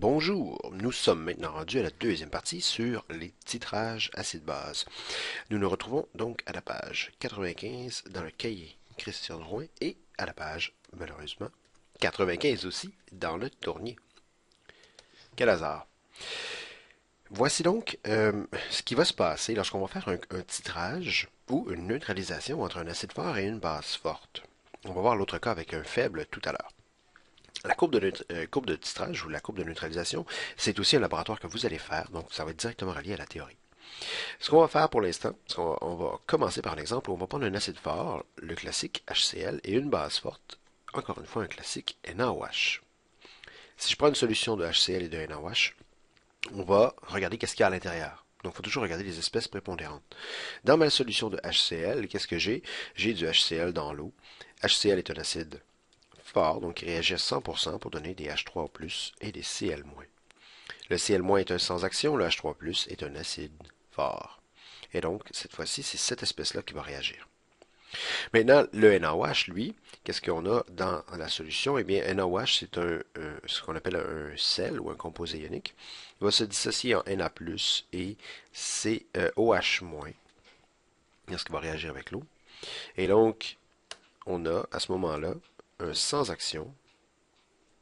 Bonjour, nous sommes maintenant rendus à la deuxième partie sur les titrages acide-base. Nous nous retrouvons donc à la page 95 dans le cahier Christian Drouin et à la page, malheureusement, 95 aussi dans le tournier. Quel hasard. Voici donc ce qui va se passer lorsqu'on va faire un titrage ou une neutralisation entre un acide fort et une base forte. On va voir l'autre cas avec un faible tout à l'heure. La courbe de titrage ou la courbe de neutralisation, c'est aussi un laboratoire que vous allez faire, donc ça va être directement relié à la théorie. Ce qu'on va faire pour l'instant, c'est qu'on va commencer par l'exemple où on va prendre un acide fort, le classique HCl, et une base forte, encore une fois un classique NaOH. Si je prends une solution de HCl et de NaOH, on va regarder qu'est-ce qu'il y a à l'intérieur. Donc, il faut toujours regarder les espèces prépondérantes. Dans ma solution de HCl, qu'est-ce que j'ai? J'ai du HCl dans l'eau. HCl est un acide fort, donc il réagit à 100% pour donner des H3O+, et des Cl-. Le Cl- est un sans-action, le H3+, est un acide fort. Et donc, cette fois-ci, c'est cette espèce-là qui va réagir. Maintenant, le NaOH, lui, qu'est-ce qu'on a dans la solution? Eh bien, NaOH, c'est ce qu'on appelle un sel ou un composé ionique. Il va se dissocier en Na+, et COH-. Est-ce qu'il va réagir avec l'eau? Et donc, on a, à ce moment-là, un sans-action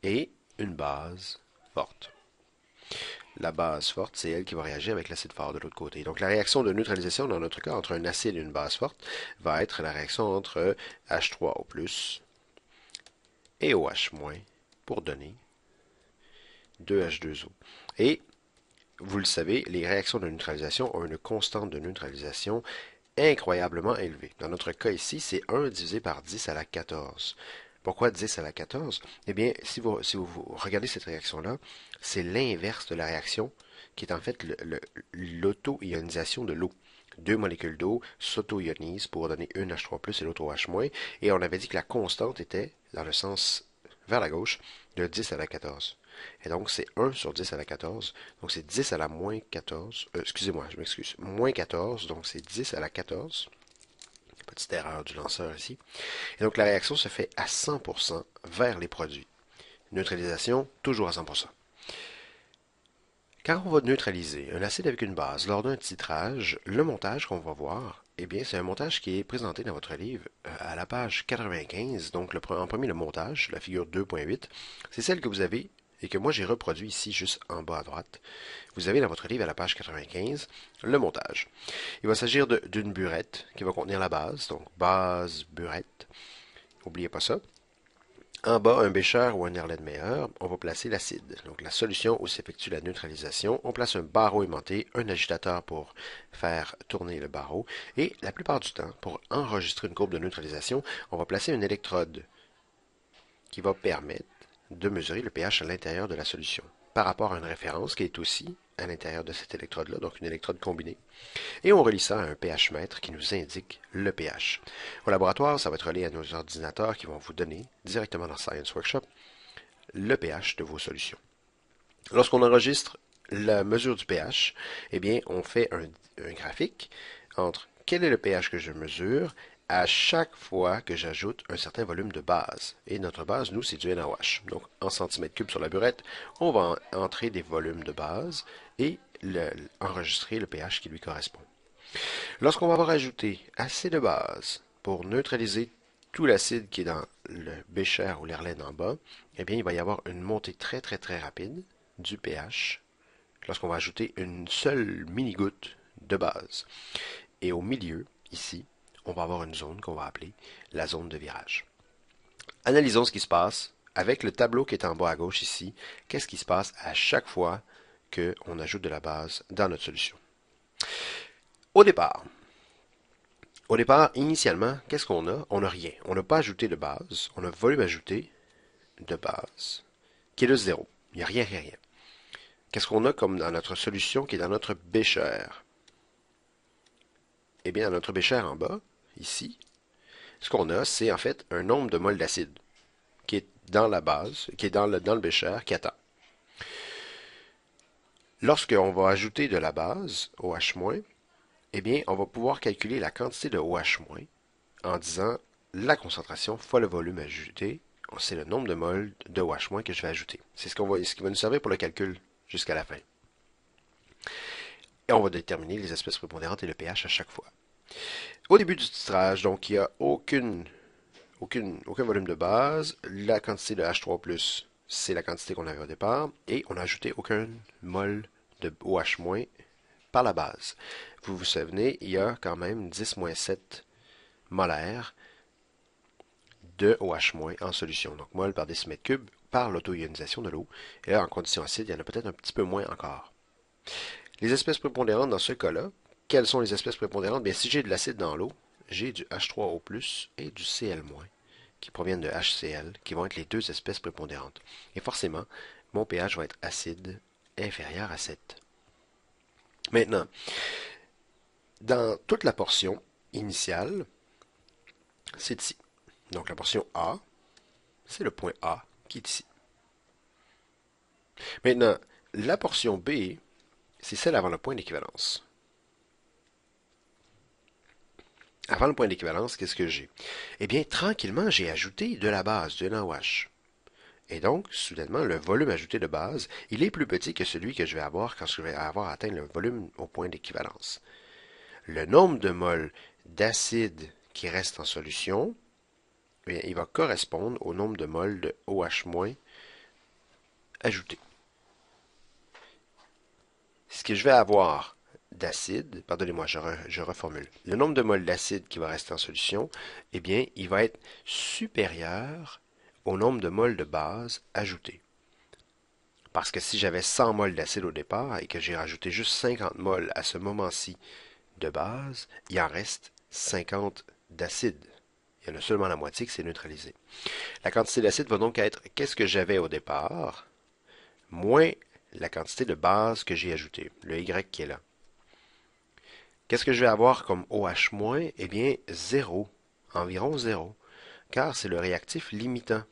et une base forte. La base forte, c'est elle qui va réagir avec l'acide fort de l'autre côté. Donc la réaction de neutralisation, dans notre cas, entre un acide et une base forte, va être la réaction entre H3O+, et OH- pour donner 2H2O. Et, vous le savez, les réactions de neutralisation ont une constante de neutralisation incroyablement élevée. Dans notre cas ici, c'est 1 divisé par 10 à la 14. Pourquoi 10 à la 14? Eh bien, si vous regardez cette réaction-là, c'est l'inverse de la réaction qui est en fait l'auto-ionisation de l'eau. Deux molécules d'eau s'auto-ionisent pour donner une H3+, et l'autre OH-, et on avait dit que la constante était, dans le sens vers la gauche, de 10 à la 14. Et donc, c'est 1 sur 10 à la 14. Donc, c'est 10 à la moins 14. Excusez-moi, je m'excuse. Moins 14, donc c'est 10 à la 14. Petite erreur du lanceur ici. Et donc, la réaction se fait à 100% vers les produits. Neutralisation, toujours à 100%. Quand on va neutraliser un acide avec une base lors d'un titrage, le montage qu'on va voir, eh bien, c'est un montage qui est présenté dans votre livre à la page 95. Donc, en premier, le montage, la figure 2.8, c'est celle que vous avez et que moi j'ai reproduit ici juste en bas à droite. Vous avez dans votre livre à la page 95 le montage. Il va s'agir d'une burette qui va contenir la base, donc base burette. N'oubliez pas ça. En bas, un bécher ou un Erlenmeyer, on va placer l'acide, donc la solution où s'effectue la neutralisation. On place un barreau aimanté, un agitateur pour faire tourner le barreau, et la plupart du temps, pour enregistrer une courbe de neutralisation, on va placer une électrode qui va permettre de mesurer le pH à l'intérieur de la solution, par rapport à une référence qui est aussi à l'intérieur de cette électrode-là, donc une électrode combinée. Et on relie ça à un pH mètre qui nous indique le pH. Au laboratoire, ça va être relié à nos ordinateurs qui vont vous donner directement dans Science Workshop le pH de vos solutions. Lorsqu'on enregistre la mesure du pH, eh bien, on fait un graphique entre quel est le pH que je mesure à chaque fois que j'ajoute un certain volume de base. Et notre base, nous, c'est du NaOH. Donc, en centimètres cubes sur la burette, on va entrer des volumes de base et enregistrer le pH qui lui correspond. Lorsqu'on va avoir ajouté assez de base pour neutraliser tout l'acide qui est dans le bécher ou l'Erlen en bas, eh bien, il va y avoir une montée très très très rapide du pH lorsqu'on va ajouter une seule mini-goutte de base. Et au milieu, ici, on va avoir une zone qu'on va appeler la zone de virage. Analysons ce qui se passe avec le tableau qui est en bas à gauche ici. Qu'est-ce qui se passe à chaque fois qu'on ajoute de la base dans notre solution? Au départ, initialement, qu'est-ce qu'on a? On n'a rien. On n'a pas ajouté de base. On a volume ajouté de base, qui est de 0. Il n'y a rien, rien, rien. Qu'est-ce qu'on a comme dans notre solution qui est dans notre bécher? Eh bien, dans notre bécher en bas, ici, ce qu'on a, c'est en fait un nombre de moles d'acide qui est dans la base, qui est dans le bécher, qui attend. Lorsqu'on va ajouter de la base, OH-, eh bien, on va pouvoir calculer la quantité de OH- en disant la concentration fois le volume ajouté c'est le nombre de moles de OH- que je vais ajouter. C'est ce qui va nous servir pour le calcul jusqu'à la fin. Et on va déterminer les espèces prépondérantes et le pH à chaque fois. Au début du titrage, donc, il n'y a aucun volume de base. La quantité de H3+, c'est la quantité qu'on avait au départ. Et on n'a ajouté aucun mol de OH- par la base. Vous vous souvenez, il y a quand même 10-7 molaires de OH- en solution. Donc, mol par décimètre cube par l'auto-ionisation de l'eau. Et là, en condition acide, il y en a peut-être un petit peu moins encore. Les espèces prépondérantes dans ce cas-là, quelles sont les espèces prépondérantes? Bien, si j'ai de l'acide dans l'eau, j'ai du H3O+, et du Cl-, qui proviennent de HCl, qui vont être les deux espèces prépondérantes. Et forcément, mon pH va être acide inférieur à 7. Maintenant, dans toute la portion initiale, c'est ici. Donc la portion A, c'est le point A qui est ici. Maintenant, la portion B, c'est celle avant le point d'équivalence. Avant le point d'équivalence, qu'est-ce que j'ai? Eh bien, tranquillement, j'ai ajouté de la base, de NaOH. Et donc, soudainement, le volume ajouté de base, il est plus petit que celui que je vais avoir quand je vais avoir atteint le volume au point d'équivalence. Le nombre de moles d'acide qui reste en solution, bien, il va correspondre au nombre de moles de OH- ajouté. Ce que je vais avoir d'acide, pardonnez-moi, je reformule. Le nombre de moles d'acide qui va rester en solution, eh bien, il va être supérieur au nombre de moles de base ajoutés. Parce que si j'avais 100 moles d'acide au départ et que j'ai rajouté juste 50 moles à ce moment-ci de base, il en reste 50 d'acide. Il y en a seulement la moitié qui s'est neutralisée. La quantité d'acide va donc être qu'est-ce que j'avais au départ, moins la quantité de base que j'ai ajoutée, le Y qui est là. Qu'est-ce que je vais avoir comme OH-? Eh bien, 0, environ 0, car c'est le réactif limitant.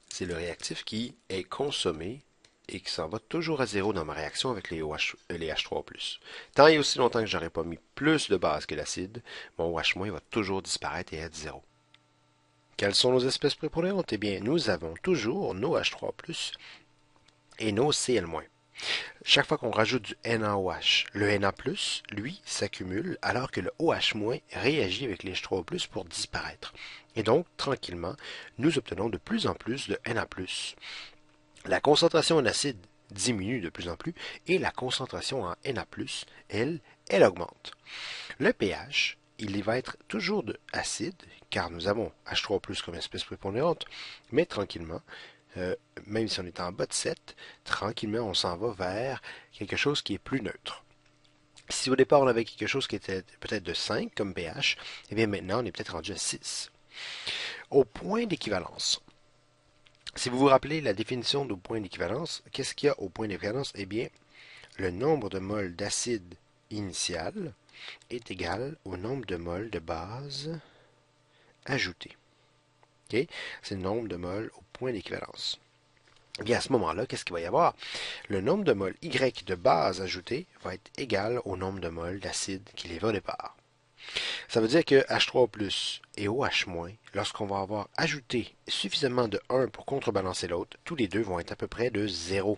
C'est le réactif qui est consommé et qui s'en va toujours à 0 dans ma réaction avec les H3+. Tant et aussi longtemps que je n'aurai pas mis plus de base que l'acide, mon OH- va toujours disparaître et être 0. Quelles sont nos espèces prépondérantes? Eh bien, nous avons toujours nos H3+, et nos Cl-. Chaque fois qu'on rajoute du NaOH, le Na+, lui, s'accumule alors que le OH- réagit avec les H3O+, pour disparaître. Et donc, tranquillement, nous obtenons de plus en plus de Na+. La concentration en acide diminue de plus en plus et la concentration en Na+, elle augmente. Le pH, il va être toujours de acide, car nous avons H3O+ comme espèce prépondérante, mais tranquillement, même si on est en bas de 7, tranquillement, on s'en va vers quelque chose qui est plus neutre. Si au départ on avait quelque chose qui était peut-être de 5 comme pH, eh bien maintenant on est peut-être rendu à 6. Au point d'équivalence. Si vous vous rappelez la définition du point d'équivalence, qu'est-ce qu'il y a au point d'équivalence? Eh bien, le nombre de moles d'acide initial est égal au nombre de moles de base ajouté. Okay? C'est le nombre de moles au point d'équivalence. Eh bien, à ce moment-là, qu'est-ce qu'il va y avoir? Le nombre de moles Y de base ajouté va être égal au nombre de moles d'acide qu'il y avait au départ. Ça veut dire que H3+ et OH-, lorsqu'on va avoir ajouté suffisamment de 1 pour contrebalancer l'autre, tous les deux vont être à peu près de 0.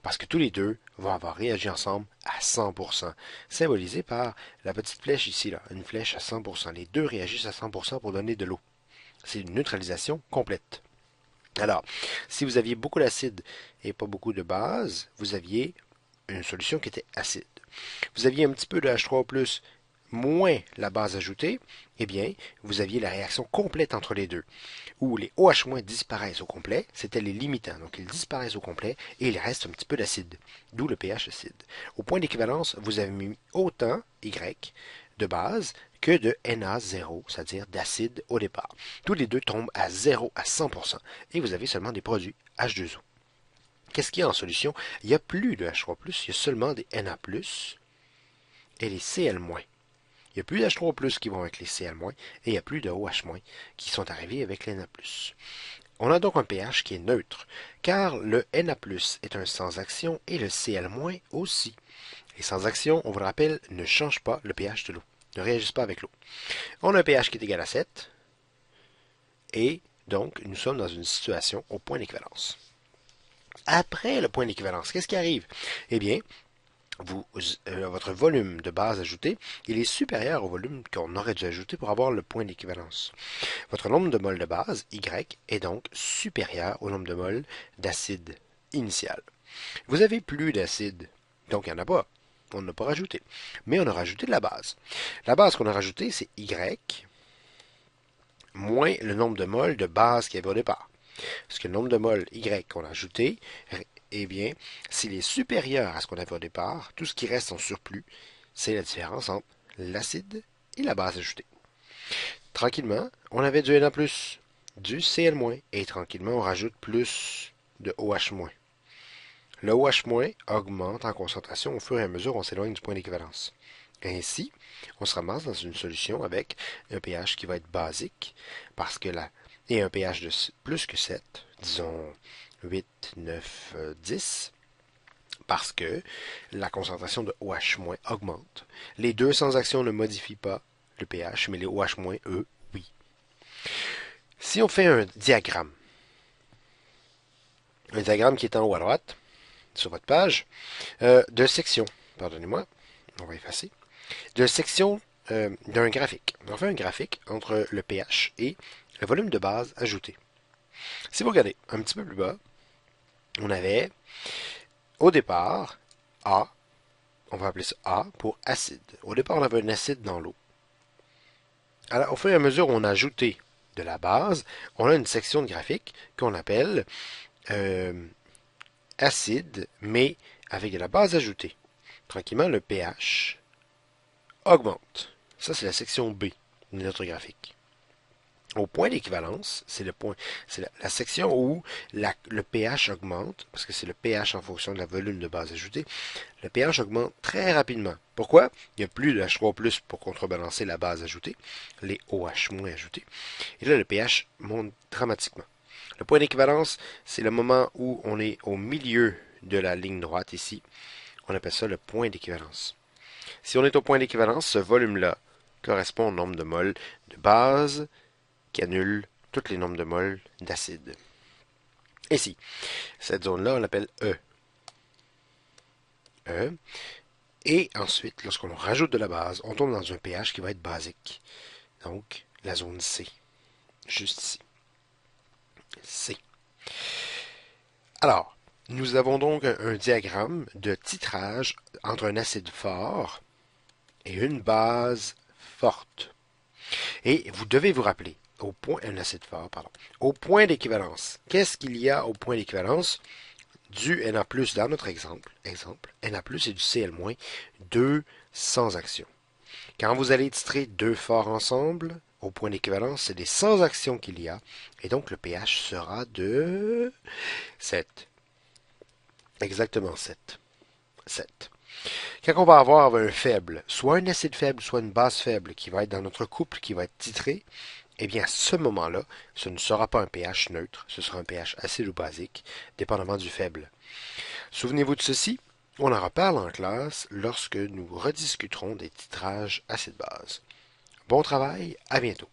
Parce que tous les deux vont avoir réagi ensemble à 100%, symbolisé par la petite flèche ici, là, une flèche à 100%. Les deux réagissent à 100% pour donner de l'eau. C'est une neutralisation complète. Alors, si vous aviez beaucoup d'acide et pas beaucoup de base, vous aviez une solution qui était acide. Vous aviez un petit peu de H3+, moins la base ajoutée, eh bien, vous aviez la réaction complète entre les deux, où les OH- disparaissent au complet, c'était les limitants, donc ils disparaissent au complet, et il reste un petit peu d'acide, d'où le pH acide. Au point d'équivalence, vous avez mis autant Y de base que de Na0, c'est-à-dire d'acide au départ. Tous les deux tombent à 0 à 100%, et vous avez seulement des produits H2O. Qu'est-ce qu'il y a en solution? Il n'y a plus de H3+, il y a seulement des Na+, et les Cl-. Il n'y a plus d'H3+ qui vont avec les Cl-, et il n'y a plus de OH- qui sont arrivés avec les Na+. On a donc un pH qui est neutre, car le Na+ est un sans-action et le Cl- aussi. Les sans-actions, on vous le rappelle, ne changent pas le pH de l'eau, ne réagissent pas avec l'eau. On a un pH qui est égal à 7, Et donc, nous sommes dans une situation au point d'équivalence. Après le point d'équivalence, qu'est-ce qui arrive? Eh bien, votre volume de base ajouté, il est supérieur au volume qu'on aurait dû ajouter pour avoir le point d'équivalence. Votre nombre de moles de base, Y, est donc supérieur au nombre de moles d'acide initial. Vous avez plus d'acide, donc il n'y en a pas. On n'a pas rajouté. Mais on a rajouté de la base. La base qu'on a rajoutée, c'est Y moins le nombre de moles de base qu'il y avait au départ. Parce que le nombre de moles Y qu'on a ajouté, eh bien, s'il est supérieur à ce qu'on avait au départ, tout ce qui reste en surplus, c'est la différence entre l'acide et la base ajoutée. Tranquillement, on avait du Na+, du Cl-, et tranquillement, on rajoute plus de OH-. Le OH- augmente en concentration au fur et à mesure où on s'éloigne du point d'équivalence. Ainsi, on se ramasse dans une solution avec un pH qui va être basique, parce que là, et un pH de plus que 7, disons 8, 9, 10, parce que la concentration de OH- augmente. Les deux sans action ne modifient pas le pH, mais les OH-, eux, oui. Si on fait un diagramme qui est en haut à droite, sur votre page, de section, pardonnez-moi, on va effacer, de section d'un graphique. On fait un graphique entre le pH et le volume de base ajouté. Si vous regardez un petit peu plus bas, on avait au départ A, on va appeler ça A pour acide. Au départ, on avait un acide dans l'eau. Alors, au fur et à mesure où on a ajouté de la base, on a une section de graphique qu'on appelle acide, mais avec de la base ajoutée. Tranquillement, le pH augmente. Ça, c'est la section B de notre graphique. Au point d'équivalence, c'est la section où le pH augmente, parce que c'est le pH en fonction de la volume de base ajoutée. Le pH augmente très rapidement. Pourquoi? Il n'y a plus de H3+ pour contrebalancer la base ajoutée, les OH- ajoutés. Et là, le pH monte dramatiquement. Le point d'équivalence, c'est le moment où on est au milieu de la ligne droite ici. On appelle ça le point d'équivalence. Si on est au point d'équivalence, ce volume-là correspond au nombre de moles de base qui annule tous les nombres de moles d'acide. Ici, cette zone-là, on l'appelle E. E. Et ensuite, lorsqu'on rajoute de la base, on tombe dans un pH qui va être basique. Donc, la zone C. Juste ici. C. Alors, nous avons donc un diagramme de titrage entre un acide fort et une base forte. Et vous devez vous rappeler, un acide fort, pardon, au point d'équivalence. Qu'est-ce qu'il y a au point d'équivalence? Du Na+, dans notre exemple, Na+, et du Cl-, deux sans action. Quand vous allez titrer deux forts ensemble, au point d'équivalence, c'est des sans actions qu'il y a, et donc le pH sera de 7. Exactement 7. 7. Quand on va avoir un faible, soit un acide faible, soit une base faible qui va être dans notre couple, qui va être titré, eh bien, à ce moment-là, ce ne sera pas un pH neutre, ce sera un pH acide ou basique, dépendamment du faible. Souvenez-vous de ceci, on en reparle en classe lorsque nous rediscuterons des titrages acide-base. Bon travail, à bientôt.